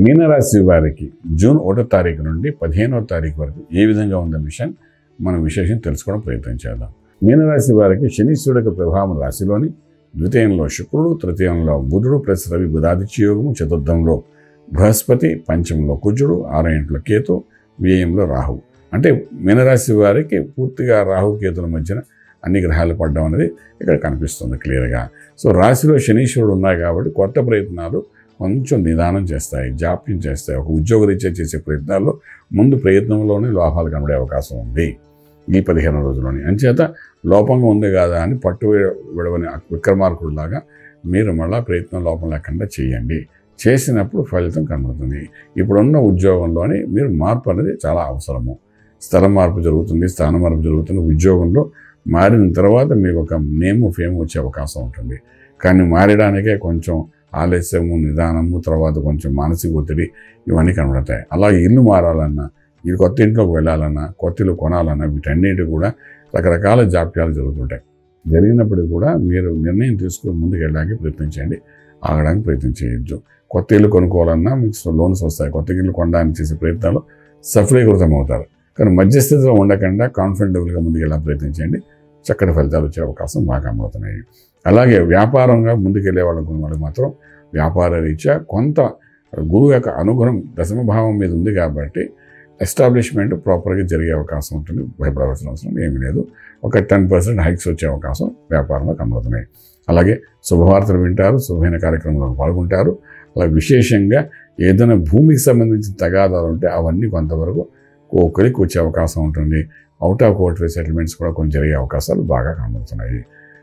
మీనరాశి వారికి జూన్ 1వ తారీఖు నుండి 15వ తారీఖు వరకు ఏ విధంగా ఉందనే విషయం మనం విశేషం తెలుసుకోవడం ప్రయత్నం చేద్దాం. మీనరాశి వారికి శనీశ్వరుడి యొక్క ప్రభావం రాశిలోని, ద్వితీయంలో శుక్రుడు, తృతీయంలో బుధుడు ప్లస్ రవి బుధాదిత్య యోగము, చతుర్థంలో బృహస్పతి, పంచమంలో కుజుడు, 6వ ఇంట్లో కేతు, వ్యయంలో రాహువు. అంటే మీనరాశి వారికి పూర్తిగా రాహు కేతుల మధ్యన అన్ని గ్రహాలు పడడం అనేది ఇక్కడ కనిపిస్తుంది క్లియర్గా. సో రాశిలో శనీశ్వరుడు ఉన్నాయి కాబట్టి కొత్త ప్రయత్నాలు కొంచెం నిదానం చేస్తాయి, జాప్యం చేస్తాయి. ఒక ఉద్యోగరీత్యా చేసే ప్రయత్నాల్లో ముందు ప్రయత్నంలోనే లోపాలు కనబడే అవకాశం ఉంది ఈ 15 రోజుల్లోని. అంచేత లోపంగా ఉంది కదా అని పట్టు విడవని విక్రమార్కుడిలాగా మీరు మళ్ళీ ప్రయత్నం లోపం లేకుండా చేయండి. చేసినప్పుడు ఫలితం కనబడుతుంది. ఇప్పుడున్న ఉద్యోగంలోని మీరు మార్పు అనేది చాలా అవసరము. స్థల మార్పు జరుగుతుంది, స్థాన మార్పు జరుగుతుంది. ఉద్యోగంలో మారిన తర్వాత మీకు ఒక నేము ఫేమ్ వచ్చే అవకాశం ఉంటుంది. కానీ మారడానికే కొంచెం ఆలస్యము, నిదానము, తర్వాత కొంచెం మానసిక ఒత్తిడి ఇవన్నీ కనబడతాయి. అలాగే ఇల్లు మారాలన్నా, ఇది కొత్త ఇంట్లోకి వెళ్ళాలన్నా, కొత్త ఇల్లు కొనాలన్నా వీటన్నిటి కూడా రకరకాల జాప్యాలు జరుగుతుంటాయి. జరిగినప్పటికీ కూడా మీరు నిర్ణయం తీసుకుని ముందుకు వెళ్ళడానికి ప్రయత్నించండి, ఆగడానికి ప్రయత్నం చేయొచ్చు. కొత్త ఇల్లు కొనుక్కోవాలన్నా మీకు లోన్స్ వస్తాయి. కొత్త ఇల్లు కొనడానికి చేసే ప్రయత్నాలు సఫలీకృతం అవుతారు. కానీ మధ్యస్థితిలో ఉండకుండా కాన్ఫిడెంట్గా ముందుకు వెళ్ళడానికి ప్రయత్నించండి. చక్కటి ఫలితాలు వచ్చే అవకాశం బాగా కనబడుతున్నాయి. అలాగే వ్యాపారంగా ముందుకెళ్ళే వాళ్ళకి మాత్రం వ్యాపార రీత్యా కొంత గురువు యొక్క అనుగ్రహం దశమ భావం మీద ఉంది కాబట్టి ఎస్టాబ్లిష్మెంట్ ప్రాపర్గా జరిగే అవకాశం ఉంటుంది. భయపడవలసిన అవసరం ఏమీ లేదు. ఒక 10% హైక్స్ వచ్చే అవకాశం వ్యాపారంలో కనబడుతున్నాయి. అలాగే శుభవార్తలు వింటారు, శుభమైన కార్యక్రమంలో పాల్గొంటారు. అలాగే విశేషంగా ఏదైనా భూమికి సంబంధించిన తగాదాలు ఉంటే అవన్నీ కొంతవరకు కొలికి వచ్చే అవకాశం ఉంటుంది. అవుట్ ఆఫ్ కోర్ట్ సెటిల్మెంట్స్ కూడా కొంచెం జరిగే అవకాశాలు బాగా కనబడుతున్నాయి.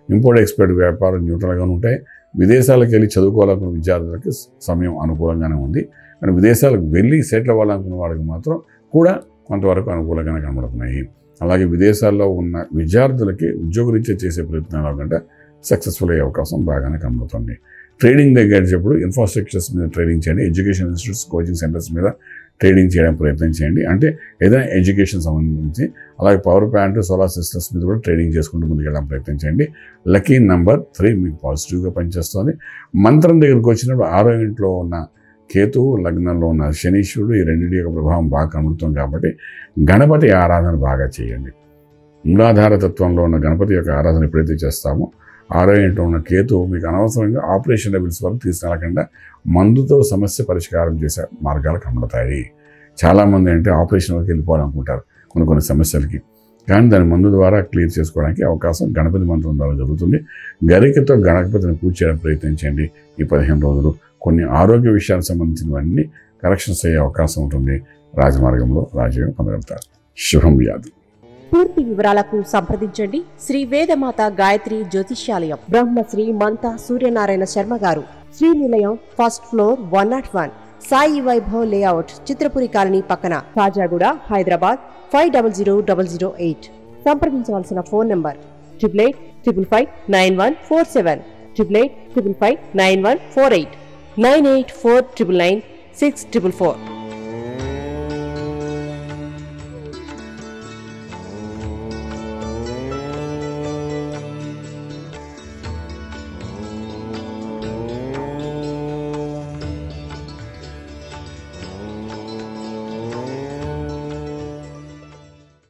ఇంపోర్ట్ ఎక్స్పోర్ట్ వ్యాపారం న్యూట్రల్గా ఉంటాయి. విదేశాలకు వెళ్ళి చదువుకోవాలనుకున్న విద్యార్థులకి సమయం అనుకూలంగానే ఉంది. కానీ విదేశాలకు వెళ్ళి సెటిల్ అవ్వాలనుకున్న వాళ్ళకి మాత్రం కూడా కొంతవరకు అనుకూలంగానే కనబడుతున్నాయి. అలాగే విదేశాల్లో ఉన్న విద్యార్థులకి ఉద్యోగరీత్యా చేసే ప్రయత్నాల కంటే సక్సెస్ఫుల్ అయ్యే అవకాశం బాగానే కనబడుతుంది. ట్రేడింగ్ దగ్గరేటప్పుడు ఇన్ఫ్రాస్ట్రక్చర్స్ మీద ట్రేడింగ్ చేయండి. ఎడ్యుకేషన్ ఇన్స్టిట్యూట్స్, కోచింగ్ సెంటర్స్ మీద ట్రేడింగ్ చేయడానికి ప్రయత్నం చేయండి. అంటే ఏదైనా ఎడ్యుకేషన్ సంబంధించి. అలాగే పవర్ ప్లాంట్, సోలార్ సిస్టమ్స్ మీద కూడా ట్రేడింగ్ చేసుకుంటూ ముందుకు వెళ్ళడానికి ప్రయత్నం చేయండి. లక్కీ నెంబర్ 3 మీకు పాజిటివ్గా పనిచేస్తుంది. మంత్రం దగ్గరికి వచ్చినప్పుడు 6వ ఇంట్లో ఉన్న కేతువు, లగ్నంలో ఉన్న శనీశ్వరుడు, ఈ రెండింటి యొక్క ప్రభావం బాగా కనబడుతుంది కాబట్టి గణపతి ఆరాధన బాగా చేయండి. మూలాధార తత్వంలో ఉన్న గణపతి యొక్క ఆరాధన ఎప్పుడైతే చేస్తామో 6వ ఇంట్లో ఉన్న కేతువు మీకు అనవసరంగా ఆపరేషన్ లెవెల్స్ వరకు తీసుకెళ్ళకుండా మందుతో సమస్య పరిష్కారం చేసే మార్గాలు కనబడతాయి. చాలామంది అంటే ఆపరేషన్ వరకు వెళ్ళిపోవాలనుకుంటారు కొన్ని సమస్యలకి. కానీ దాని మందు ద్వారా క్లియర్ చేసుకోవడానికి అవకాశం గణపతి మంత్రం ద్వారా జరుగుతుంది. గరికతో గణపతిని పూజ చేయడం ప్రయత్నించండి. ఈ 15 రోజులు కొన్ని ఆరోగ్య విషయాలకు సంబంధించినవన్నీ కరెక్షన్స్ అయ్యే అవకాశం ఉంటుంది. రాజమార్గంలో రాజయోగం పొందగలుగుతారు. శుభం వ్యాధి. పూర్తి వివరాలకు సంప్రదించండి శ్రీ వేదమాత గాయత్రి జ్యోతిష్యాలయం, బ్రహ్మశ్రీ మంతా సూర్యనారాయణ శర్మ గారు, Srinilayam, first floor, 101, Sai Vaibhav layout, Chitrapuri colony పక్కన, కాజాగూడ, హైదరాబాద్ 500008. సంప్రదించవలసిన ఫోన్ నంబర్ 8855559147, 8855559148, 9849996644.